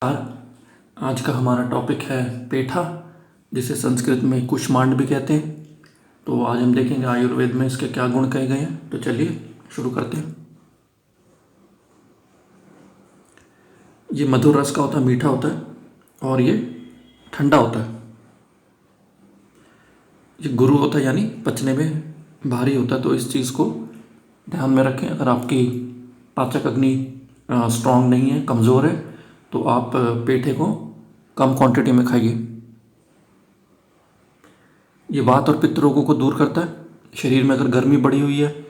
आज का हमारा टॉपिक है पेठा, जिसे संस्कृत में कुष्मांड भी कहते हैं। तो आज हम देखेंगे आयुर्वेद में इसके क्या गुण कहे गए हैं। तो चलिए शुरू करते हैं। ये मधुर रस का होता है, मीठा होता है और ये ठंडा होता है। ये गुरु होता है, यानी पचने में भारी होता है। तो इस चीज़ को ध्यान में रखें। अगर आपकी पाचक अग्नि स्ट्रांग नहीं है, कमज़ोर है, तो आप पेठे को कम क्वांटिटी में खाइए। ये वात और पित्त रोगों को दूर करता है। शरीर में अगर गर्मी बढ़ी हुई है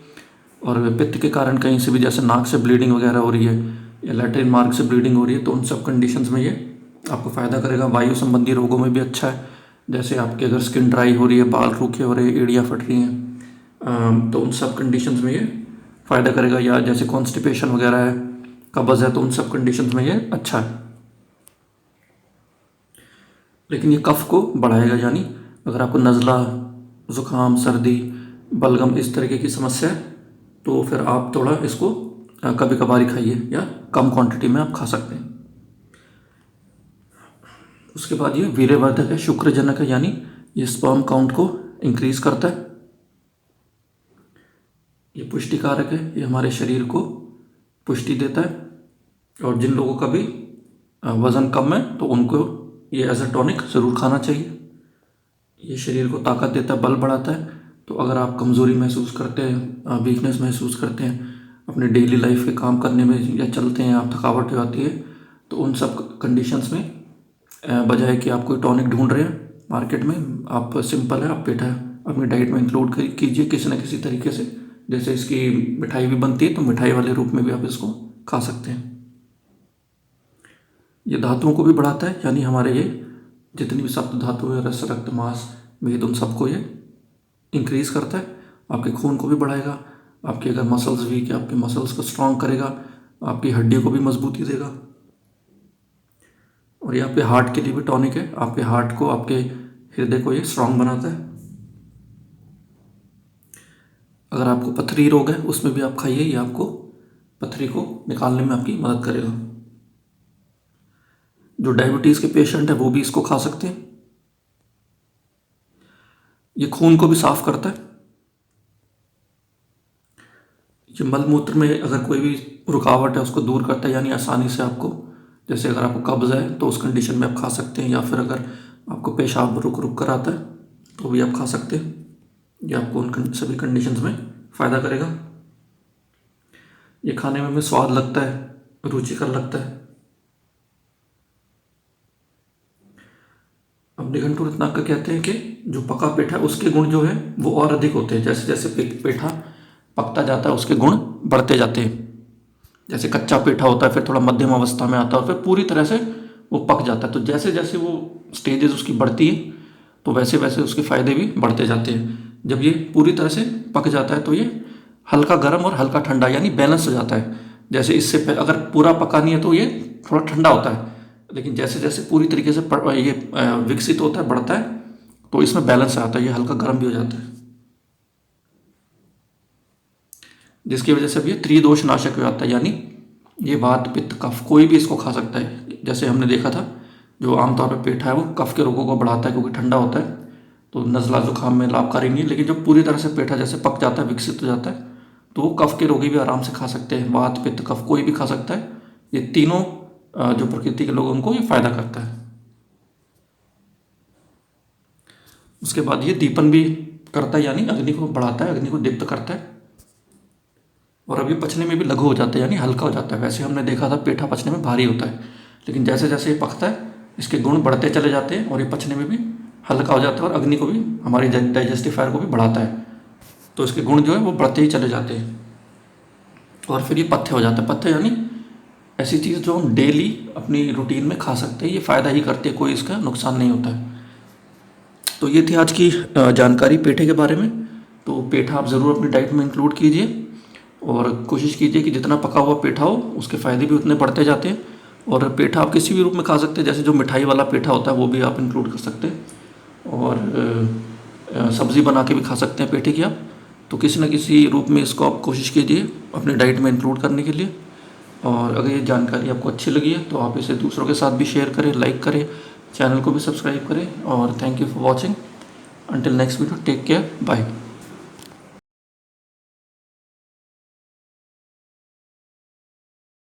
और पित्त के कारण कहीं से भी, जैसे नाक से ब्लीडिंग वगैरह हो रही है या लैट्रिन मार्ग से ब्लीडिंग हो रही है, तो उन सब कंडीशंस में ये आपको फ़ायदा करेगा। वायु संबंधी रोगों में भी अच्छा है। जैसे आपकी अगर स्किन ड्राई हो रही है, बाल रूखे हो रहे हैं, एड़ियाँ फट रही हैं, तो उन सब कंडीशंस में ये फ़ायदा करेगा। या जैसे कॉन्स्टिपेशन वगैरह है, कब्ज़ है, तो उन सब कंडीशंस में ये अच्छा है। लेकिन ये कफ को बढ़ाएगा, यानी अगर आपको नज़ला, ज़ुकाम, सर्दी, बलगम इस तरीके की समस्या है, तो फिर आप थोड़ा इसको कभी कभार ही खाइए या कम क्वांटिटी में आप खा सकते हैं। उसके बाद ये वीर्यवर्धक है, शुक्रजनक है, यानी ये स्पर्म काउंट को इंक्रीज करता है। ये पुष्टिकारक है, ये हमारे शरीर को पुष्टि देता है। और जिन लोगों का भी वज़न कम है, तो उनको ये एज अ टॉनिक ज़रूर खाना चाहिए। ये शरीर को ताकत देता है, बल बढ़ाता है। तो अगर आप कमज़ोरी महसूस करते हैं, वीकनेस महसूस करते हैं अपने डेली लाइफ के काम करने में, या चलते हैं आप, थकावट हो जाती है, तो उन सब कंडीशंस में बजाय कि आप कोई टॉनिक ढूंढ रहे हैं मार्केट में, आप सिंपल है, आप पेठा अपनी डाइट में इंक्लूड कीजिए किसी न किसी तरीके से। जैसे इसकी मिठाई भी बनती है, तो मिठाई वाले रूप में भी आप इसको खा सकते हैं। ये धातुओं को भी बढ़ाता है, यानी हमारे ये जितनी भी सप्त धातु है, रस, रक्त, मांस, मेद, उन सबको ये इंक्रीज करता है। आपके खून को भी बढ़ाएगा। आपके अगर मसल्स वीक है, आपके मसल्स को स्ट्रांग करेगा। आपकी हड्डियों को भी मजबूती देगा। और ये आपके हार्ट के लिए भी टॉनिक है। आपके हार्ट को, आपके हृदय को ये स्ट्रांग बनाता है। अगर आपको पथरी रोग है, उसमें भी आप खाइए, ये आपको पथरी को निकालने में आपकी मदद करेगा। जो डायबिटीज़ के पेशेंट है, वो भी इसको खा सकते हैं। ये खून को भी साफ करता है। ये मलमूत्र में अगर कोई भी रुकावट है, उसको दूर करता है, यानी आसानी से आपको, जैसे अगर आपको कब्ज़ है तो उस कंडीशन में आप खा सकते हैं, या फिर अगर आपको पेशाब रुक रुक कर आता है तो भी आप खा सकते हैं। ये आपको उन सभी कंडीशंस में फ़ायदा करेगा। ये खाने में भी स्वाद लगता है, रुचिकर लगता है। अब निघंटु रत्नाकर कहते हैं कि जो पका पेठा है, उसके गुण जो है वो और अधिक होते हैं। जैसे जैसे पेठा पकता जाता है, उसके गुण बढ़ते जाते हैं। जैसे कच्चा पेठा होता है, फिर थोड़ा मध्यम अवस्था में आता है, और फिर पूरी तरह से वो पक जाता है। तो जैसे जैसे वो स्टेजेस उसकी बढ़ती है, तो वैसे वैसे उसके फ़ायदे भी बढ़ते जाते हैं। जब ये पूरी तरह से पक जाता है, तो ये हल्का गर्म और हल्का ठंडा, यानी बैलेंस हो जाता है। जैसे इससे अगर पूरा पका नहीं है, तो ये थोड़ा ठंडा होता है। लेकिन जैसे जैसे पूरी तरीके से ये विकसित होता है, बढ़ता है, तो इसमें बैलेंस आता है, ये हल्का गर्म भी हो जाता है, जिसकी वजह से भी ये त्रिदोष नाशक हो जाता है। यानी ये वात, पित्त, कफ, कोई भी इसको खा सकता है। जैसे हमने देखा था, जो आमतौर पर पेठा है वो कफ के रोगों को बढ़ाता है, क्योंकि ठंडा होता है, तो नज़ला जुकाम में लाभकारी नहीं है। लेकिन जब पूरी तरह से पेठा जैसे पक जाता है, विकसित हो जाता है, तो वो कफ के रोगी भी आराम से खा सकते हैं। वात, पित्त, कफ कोई भी खा सकता है। ये तीनों जो प्रकृति के लोग, उनको ये फायदा करता है। उसके बाद ये दीपन भी करता है, यानी अग्नि को बढ़ाता है, अग्नि को दीप्त करता है। और अब ये पचने में भी लघु हो जाता है, यानी हल्का हो जाता है। वैसे हमने देखा था पेठा पचने में भारी होता है, लेकिन जैसे जैसे ये पकता है, इसके गुण बढ़ते चले जाते हैं और ये पचने में भी हल्का हो जाता है, और अग्नि को भी, हमारी डाइजेस्टिफायर को भी बढ़ाता है। तो इसके गुण जो है वो बढ़ते ही चले जाते हैं। और फिर ये पथ्य हो जाता है। पथ्य यानी ऐसी चीज़ जो हम डेली अपनी रूटीन में खा सकते हैं, ये फ़ायदा ही करती है, कोई इसका नुकसान नहीं होता है। तो ये थी आज की जानकारी पेठे के बारे में। तो पेठा आप ज़रूर अपनी डाइट में इंक्लूड कीजिए, और कोशिश कीजिए कि जितना पका हुआ पेठा हो, उसके फ़ायदे भी उतने बढ़ते जाते हैं। और पेठा आप किसी भी रूप में खा सकते हैं, जैसे जो मिठाई वाला पेठा होता है वो भी आप इंक्लूड कर सकते हैं, और सब्ज़ी बना के भी खा सकते हैं पेठे की आप। तो किसी न किसी रूप में इसको आप कोशिश कीजिए अपनी डाइट में इंक्लूड करने के लिए। और अगर ये जानकारी आपको अच्छी लगी है तो आप इसे दूसरों के साथ भी शेयर करें, लाइक करें, चैनल को भी सब्सक्राइब करें। और thank you for watching. Until next video, take care, bye.